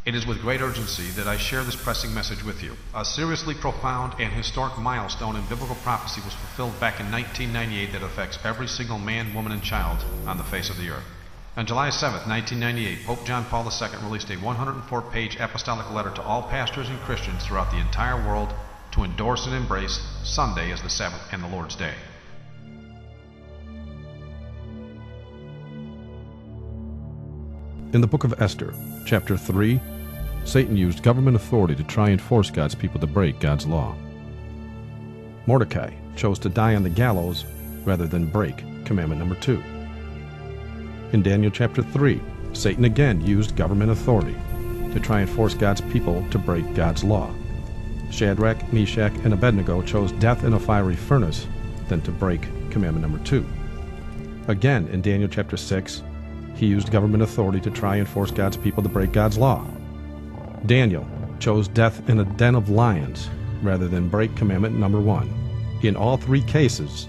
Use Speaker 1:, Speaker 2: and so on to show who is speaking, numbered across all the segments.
Speaker 1: It is with great urgency that I share this pressing message with you. A seriously profound and historic milestone in biblical prophecy was fulfilled back in 1998 that affects every single man, woman, and child on the face of the earth. On July 7, 1998, Pope John Paul II released a 104-page apostolic letter to all pastors and Christians throughout the entire world to endorse and embrace Sunday as the Sabbath and the Lord's Day.
Speaker 2: In the book of Esther, chapter 3, Satan used government authority to try and force God's people to break God's law. Mordecai chose to die on the gallows rather than break commandment number 2. In Daniel chapter 3, Satan again used government authority to try and force God's people to break God's law. Shadrach, Meshach, and Abednego chose death in a fiery furnace than to break commandment number 2. Again, in Daniel chapter 6, he used government authority to try and force God's people to break God's law. Daniel chose death in a den of lions rather than break commandment number 1. In all 3 cases,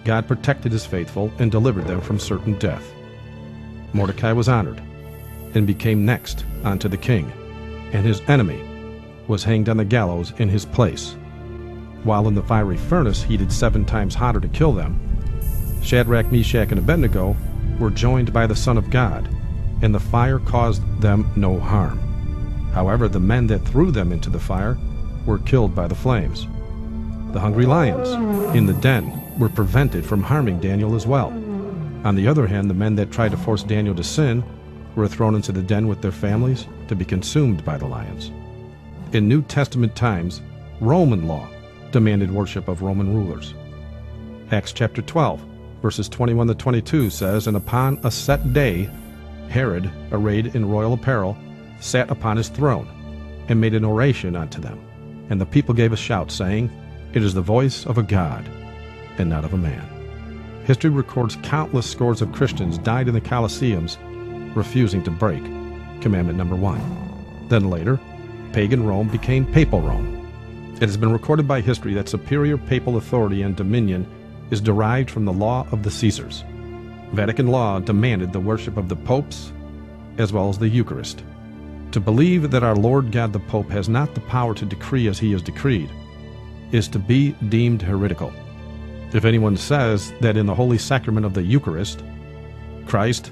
Speaker 2: God protected his faithful and delivered them from certain death. Mordecai was honored and became next unto the king, and his enemy was hanged on the gallows in his place. While in the fiery furnace heated 7 times hotter to kill them, Shadrach, Meshach, and Abednego were joined by the Son of God, and the fire caused them no harm. However, the men that threw them into the fire were killed by the flames. The hungry lions in the den were prevented from harming Daniel as well. On the other hand, the men that tried to force Daniel to sin were thrown into the den with their families to be consumed by the lions. In New Testament times, Roman law demanded worship of Roman rulers. Acts chapter 12, verses 21 to 22 says, "And upon a set day, Herod, arrayed in royal apparel, sat upon his throne, and made an oration unto them. And the people gave a shout, saying, It is the voice of a God, and not of a man." History records countless scores of Christians died in the Colosseums, refusing to break commandment number 1. Then later, pagan Rome became papal Rome. It has been recorded by history that superior papal authority and dominion is derived from the law of the Caesars. Vatican law demanded the worship of the popes as well as the Eucharist. To believe that our Lord God the Pope has not the power to decree as he has decreed is to be deemed heretical. If anyone says that in the holy sacrament of the Eucharist, Christ,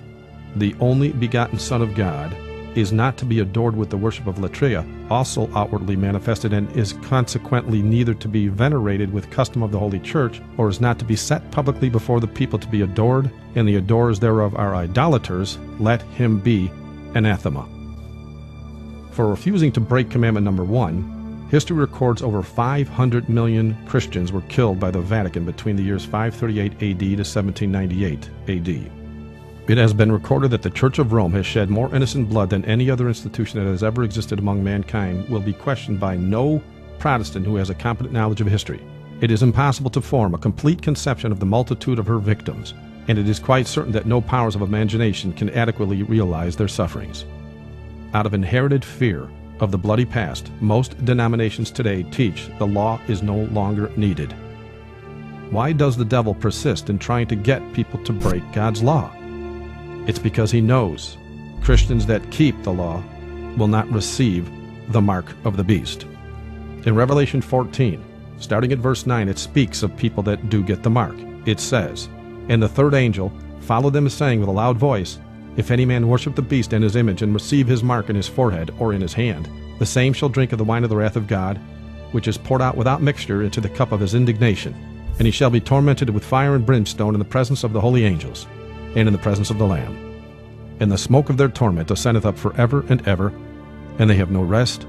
Speaker 2: the only begotten Son of God, is not to be adored with the worship of latria, also outwardly manifested, and is consequently neither to be venerated with custom of the Holy Church, or is not to be set publicly before the people to be adored, and the adorers thereof are idolaters, let him be anathema. For refusing to break commandment number 1, history records over 500 million Christians were killed by the Vatican between the years 538 AD to 1798 AD. It has been recorded that the Church of Rome has shed more innocent blood than any other institution that has ever existed among mankind will be questioned by no Protestant who has a competent knowledge of history. It is impossible to form a complete conception of the multitude of her victims, and it is quite certain that no powers of imagination can adequately realize their sufferings. Out of inherited fear of the bloody past, most denominations today teach the law is no longer needed. Why does the devil persist in trying to get people to break God's law? It's because he knows Christians that keep the law will not receive the mark of the beast. In Revelation 14, starting at verse 9, it speaks of people that do get the mark. It says, "And the third angel followed them, saying with a loud voice, If any man worship the beast and his image, and receive his mark in his forehead or in his hand, the same shall drink of the wine of the wrath of God, which is poured out without mixture into the cup of his indignation. And he shall be tormented with fire and brimstone in the presence of the holy angels, and in the presence of the Lamb. And the smoke of their torment ascendeth up forever and ever, and they have no rest,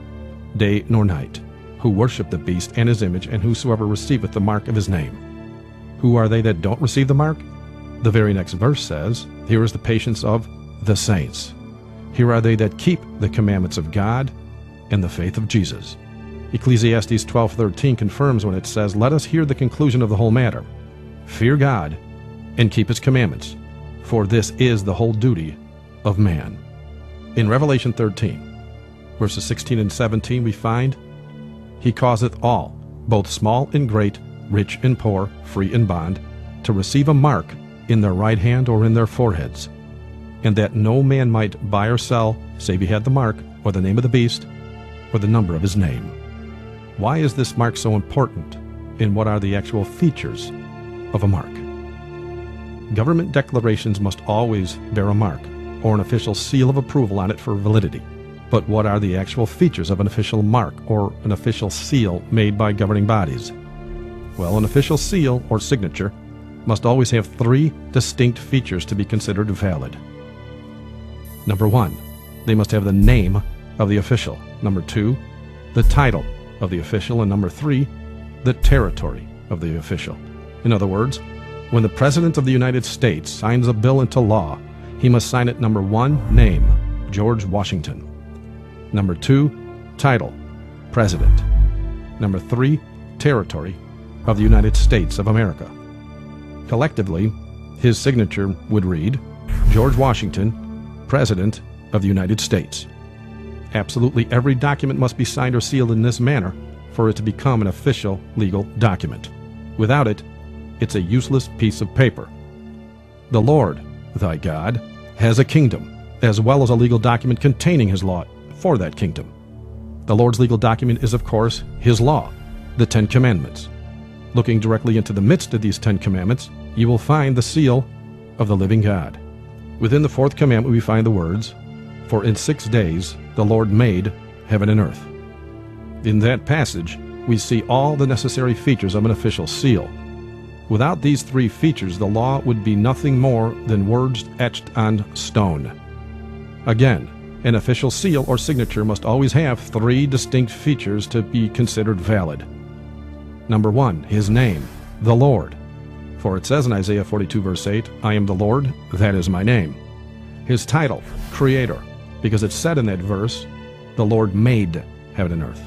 Speaker 2: day nor night, who worship the beast and his image, and whosoever receiveth the mark of his name." Who are they that don't receive the mark? The very next verse says, "Here is the patience of the saints. Here are they that keep the commandments of God and the faith of Jesus." Ecclesiastes 12:13 confirms when it says, "Let us hear the conclusion of the whole matter. Fear God and keep his commandments, for this is the whole duty of man." In Revelation 13, verses 16 and 17, we find, "He causeth all, both small and great, rich and poor, free and bond, to receive a mark in their right hand or in their foreheads, and that no man might buy or sell, save he had the mark, or the name of the beast, or the number of his name. Why is this mark so important, and what are the actual features of a mark? Government declarations must always bear a mark, or an official seal of approval on it for validity. But what are the actual features of an official mark, or an official seal made by governing bodies? Well, an official seal, or signature, must always have 3 distinct features to be considered valid. Number 1, they must have the name of the official. Number 2, the title of the official. And number 3, the territory of the official. In other words, when the President of the United States signs a bill into law, he must sign it number 1, name, George Washington. Number 2, title, President. Number 3, territory of the United States of America. Collectively, his signature would read, George Washington, President of the United States. Absolutely every document must be signed or sealed in this manner for it to become an official legal document. Without it, it's a useless piece of paper. The Lord, thy God, has a kingdom, as well as a legal document containing his law for that kingdom. The Lord's legal document is, of course, his law, the 10 Commandments. Looking directly into the midst of these 10 Commandments, you will find the seal of the living God. Within the 4th commandment we find the words, For in 6 days the Lord made heaven and earth. In that passage, we see all the necessary features of an official seal. Without these 3 features, the law would be nothing more than words etched on stone. Again, an official seal or signature must always have 3 distinct features to be considered valid. Number 1, his name, the Lord. For it says in Isaiah 42 verse 8, I am the Lord, that is my name. His title, Creator, because it said in that verse, the Lord made heaven and earth.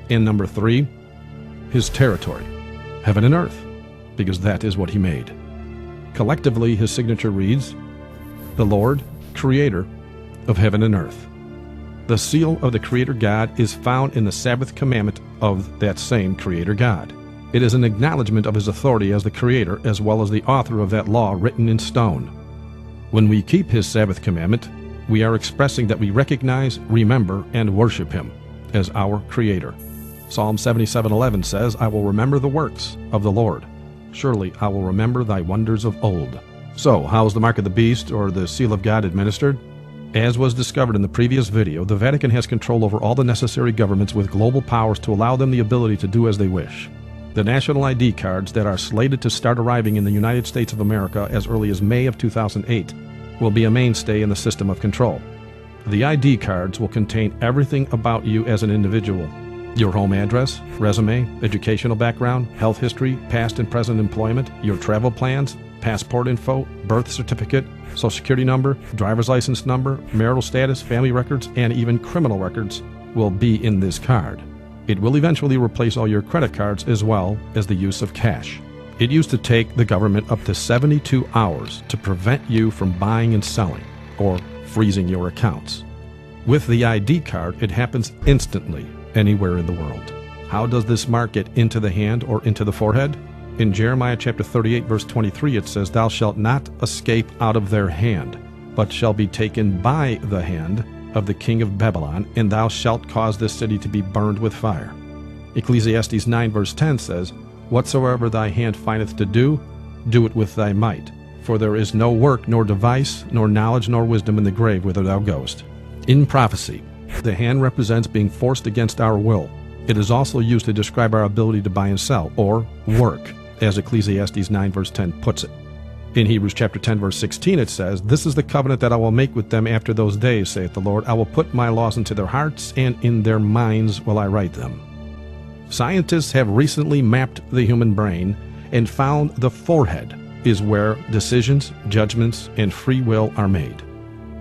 Speaker 2: And number 3, his territory, heaven and earth, because that is what he made. Collectively, his signature reads, the Lord, Creator of heaven and earth. The seal of the Creator God is found in the Sabbath commandment of that same Creator God. It is an acknowledgement of his authority as the Creator as well as the author of that law written in stone. When we keep his Sabbath commandment, we are expressing that we recognize, remember, and worship him as our Creator. Psalm 77:11 says, I will remember the works of the Lord. Surely I will remember thy wonders of old. So, how is the mark of the beast or the seal of God administered? As was discovered in the previous video, the Vatican has control over all the necessary governments with global powers to allow them the ability to do as they wish. The national ID cards that are slated to start arriving in the United States of America as early as May of 2008 will be a mainstay in the system of control. The ID cards will contain everything about you as an individual. Your home address, resume, educational background, health history, past and present employment, your travel plans, passport info, birth certificate, social security number, driver's license number, marital status, family records, and even criminal records will be in this card. It will eventually replace all your credit cards as well as the use of cash. It used to take the government up to 72 hours to prevent you from buying and selling or freezing your accounts. With the ID card, it happens instantly anywhere in the world. How does this mark get into the hand or into the forehead? In Jeremiah chapter 38 verse 23 it says, Thou shalt not escape out of their hand, but shall be taken by the hand of the king of Babylon, and thou shalt cause this city to be burned with fire. Ecclesiastes 9 verse 10 says, Whatsoever thy hand findeth to do, do it with thy might. For there is no work, nor device, nor knowledge, nor wisdom in the grave whither thou goest. In prophecy, the hand represents being forced against our will. It is also used to describe our ability to buy and sell, or work, as Ecclesiastes 9 verse 10 puts it. In Hebrews chapter 10 verse 16 it says, This is the covenant that I will make with them after those days, saith the Lord. I will put my laws into their hearts, and in their minds will I write them. Scientists have recently mapped the human brain and found the forehead is where decisions, judgments, and free will are made.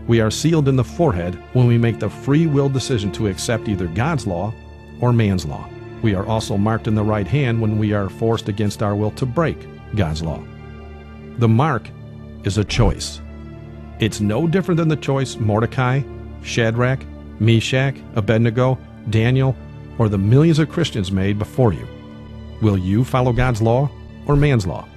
Speaker 2: We are sealed in the forehead when we make the free will decision to accept either God's law or man's law. We are also marked in the right hand when we are forced against our will to break God's law. The mark is a choice. It's no different than the choice Mordecai, Shadrach, Meshach, Abednego, Daniel, or the millions of Christians made before you. Will you follow God's law or man's law?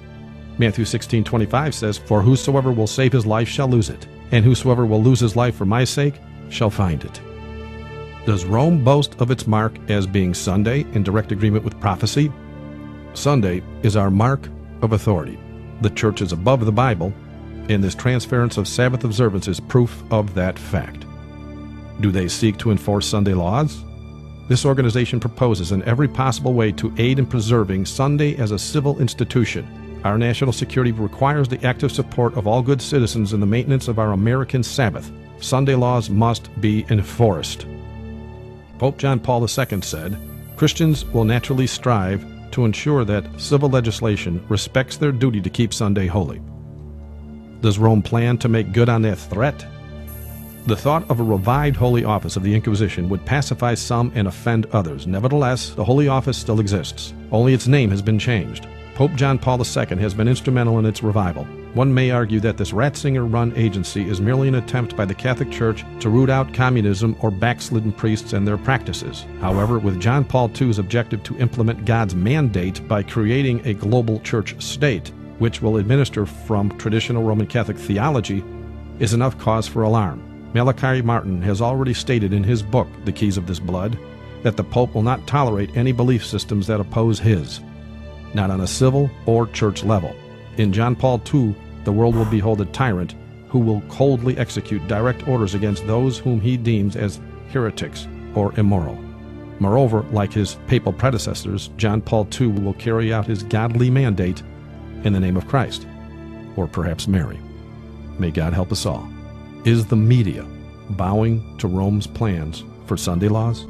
Speaker 2: Matthew 16:25 says, For whosoever will save his life shall lose it, and whosoever will lose his life for my sake shall find it. Does Rome boast of its mark as being Sunday in direct agreement with prophecy? Sunday is our mark of authority. The Church is above the Bible, and this transference of Sabbath observance is proof of that fact. Do they seek to enforce Sunday laws? This organization proposes in every possible way to aid in preserving Sunday as a civil institution. Our national security requires the active support of all good citizens in the maintenance of our American Sabbath. Sunday laws must be enforced. Pope John Paul II said, Christians will naturally strive to ensure that civil legislation respects their duty to keep Sunday holy. Does Rome plan to make good on that threat? The thought of a revived Holy Office of the Inquisition would pacify some and offend others. Nevertheless, the Holy Office still exists. Only its name has been changed. Pope John Paul II has been instrumental in its revival. One may argue that this Ratzinger-run agency is merely an attempt by the Catholic Church to root out communism or backslidden priests and their practices. However, with John Paul II's objective to implement God's mandate by creating a global church state, which will administer from traditional Roman Catholic theology, is enough cause for alarm. Malachi Martin has already stated in his book, The Keys of This Blood, that the Pope will not tolerate any belief systems that oppose his, not on a civil or church level. In John Paul II, the world will behold a tyrant who will coldly execute direct orders against those whom he deems as heretics or immoral. Moreover, like his papal predecessors, John Paul II will carry out his godly mandate in the name of Christ, or perhaps Mary. May God help us all. Is the media bowing to Rome's plans for Sunday laws?